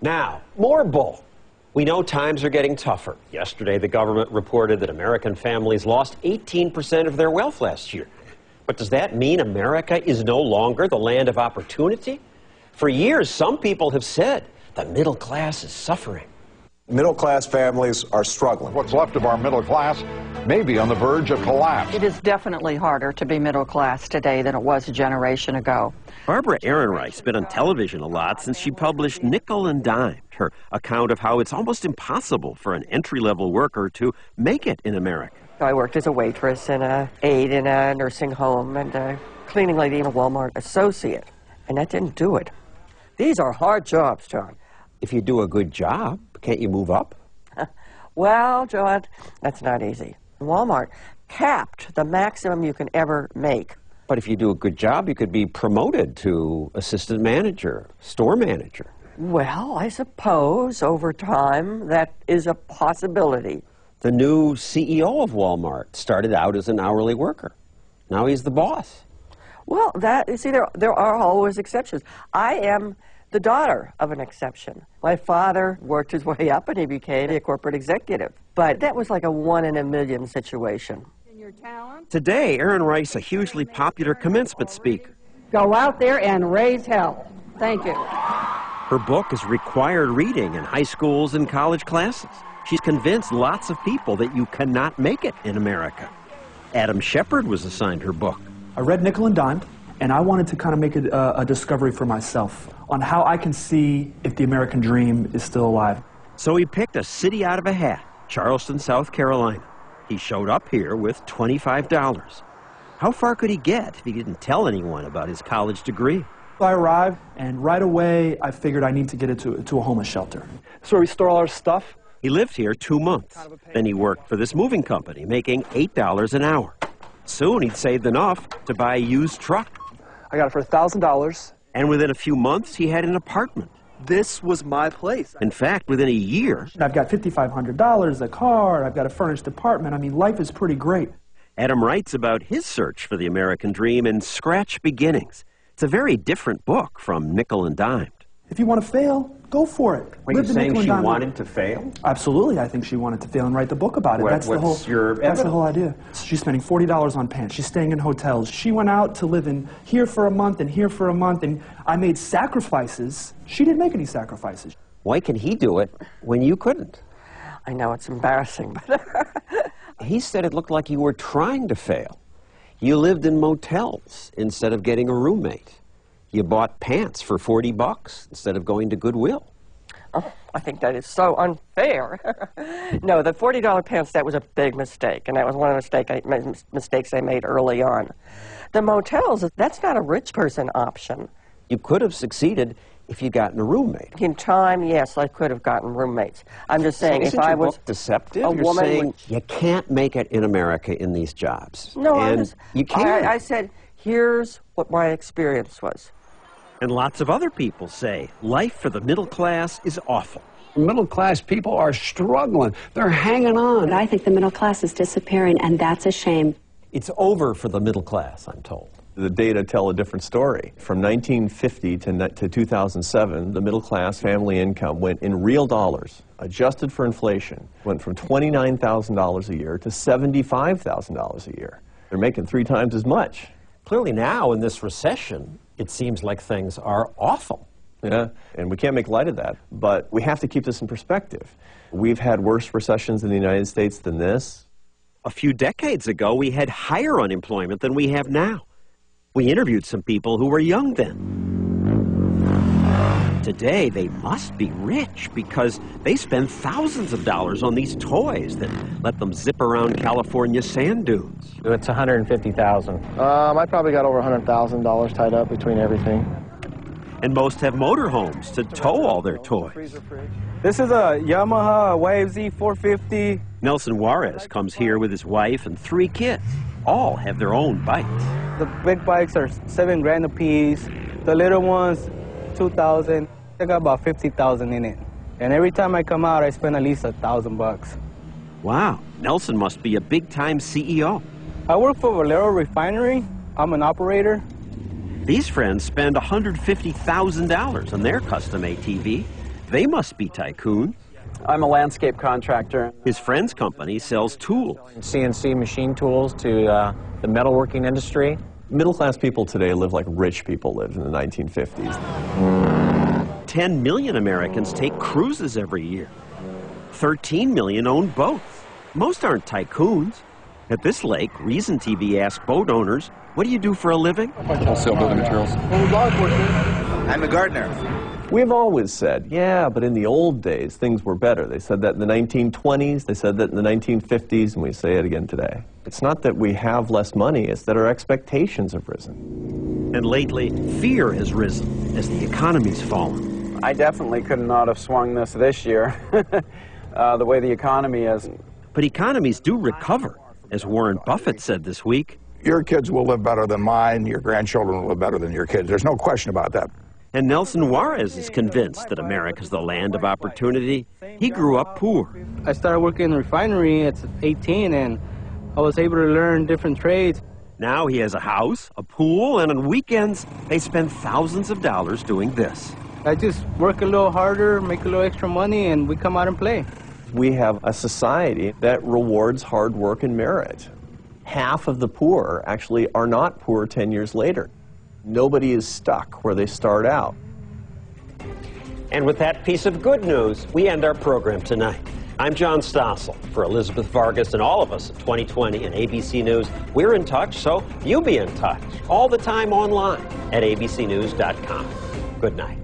Now, more bull. We know times are getting tougher. Yesterday, the government reported that American families lost 18% of their wealth last year. But does that mean America is no longer the land of opportunity? For years, some people have said the middle class is suffering. Middle-class families are struggling. What's left of our middle class may be on the verge of collapse. It is definitely harder to be middle class today than it was a generation ago. Barbara Ehrenreich's been on television a lot since she published Nickel and Dimed, her account of how it's almost impossible for an entry-level worker to make it in America. I worked as a waitress and an aide in a nursing home and a cleaning lady and a Walmart associate, and that didn't do it. These are hard jobs, John. If you do a good job, can't you move up? Well, John, that's not easy. Walmart capped the maximum you can ever make. But if you do a good job, you could be promoted to assistant manager, store manager. Well, I suppose over time that is a possibility. The new CEO of Walmart started out as an hourly worker. Now he's the boss. Well, you see, there are always exceptions. I am the daughter of an exception. My father worked his way up and he became a corporate executive. But that was like a 1 in a million situation. Today, Ehrenreich's a hugely popular commencement speaker. Go out there and raise hell. Thank you. Her book is required reading in high schools and college classes. She's convinced lots of people that you cannot make it in America. Adam Shepard was assigned her book. I read Nickel and Dimed, and I wanted to kind of make a discovery for myself on how I can see if the American dream is still alive. So he picked a city out of a hat, Charleston, South Carolina. He showed up here with $25. How far could he get if he didn't tell anyone about his college degree? I arrived, and right away I figured I need to get it to a homeless shelter. So we store all our stuff. He lived here 2 months. Then he worked for this moving company, making $8 an hour. Soon he'd saved enough to buy a used truck. I got it for $1,000. And within a few months, he had an apartment. This was my place. In fact, within a year... I've got $5,500, a car, I've got a furnished apartment. I mean, life is pretty great. Adam writes about his search for the American dream in Scratch Beginnings. It's a very different book from Nickel and Dimed. If you want to fail, go for it. Were you saying she wanted to fail? Absolutely, I think she wanted to fail and write the book about it. That's the whole idea. She's spending $40 on pants. She's staying in hotels. She went out to live in here for a month and here for a month, and I made sacrifices. She didn't make any sacrifices. Why can he do it when you couldn't? I know it's embarrassing, but... He said it looked like you were trying to fail. You lived in motels instead of getting a roommate. You bought pants for $40 instead of going to Goodwill. Oh, I think that is so unfair. No, the $40 pants, that was a big mistake, and that was one of the mistakes I made early on. The motels, that's not a rich person option. You could have succeeded if you'd gotten a roommate. In time, yes, I could have gotten roommates. I'm just saying, if I was deceptive, a you're woman saying you can't make it in America in these jobs. No, and you can't. I said, here's what my experience was. And lots of other people say life for the middle class is awful. Middle class people are struggling. They're hanging on. But I think the middle class is disappearing, and that's a shame. It's over for the middle class, I'm told. The data tell a different story. From 1950 to 2007, the middle class family income went in real dollars, adjusted for inflation, went from $29,000 a year to $75,000 a year. They're making 3 times as much. Clearly now, in this recession, it seems like things are awful. Yeah, and we can't make light of that, but we have to keep this in perspective. We've had worse recessions in the United States than this. A few decades ago, we had higher unemployment than we have now. We interviewed some people who were young then. Today, they must be rich because they spend thousands of dollars on these toys that let them zip around California sand dunes. It's $150,000. I probably got over $100,000 tied up between everything. And most have motorhomes to tow all their toys. This is a Yamaha Wave Z450. Nelson Juarez comes here with his wife and 3 kids. All have their own bikes. The big bikes are $7 grand a piece. The little ones, $2,000. I got about $50,000 in it. And every time I come out, I spend at least $1,000. Wow, Nelson must be a big-time CEO. I work for Valero Refinery. I'm an operator. These friends spend $150,000 on their custom ATV. They must be tycoons. I'm a landscape contractor. His friend's company sells tools. CNC machine tools to the metalworking industry. Middle-class people today live like rich people lived in the 1950s. 10 million Americans take cruises every year. 13 million own boats. Most aren't tycoons. At this lake, Reason TV asked boat owners, what do you do for a living? Wholesale building materials. I'm a gardener. We've always said, yeah, but in the old days, things were better. They said that in the 1920s, they said that in the 1950s, and we say it again today. It's not that we have less money, it's that our expectations have risen. And lately, fear has risen as the economy's fallen. I definitely could not have swung this year, the way the economy is. But economies do recover, as Warren Buffett said this week. Your kids will live better than mine, your grandchildren will live better than your kids. There's no question about that. And Nelson Juarez is convinced that America's the land of opportunity. He grew up poor. I started working in the refinery at 18, and I was able to learn different trades. Now he has a house, a pool, and on weekends, they spend thousands of dollars doing this. I just work a little harder, make a little extra money, and we come out and play. We have a society that rewards hard work and merit. Half of the poor actually are not poor 10 years later. Nobody is stuck where they start out. And with that piece of good news, we end our program tonight. I'm John Stossel. For Elizabeth Vargas and all of us at 2020 and ABC News, we're in touch, so you be in touch all the time online at abcnews.com. Good night.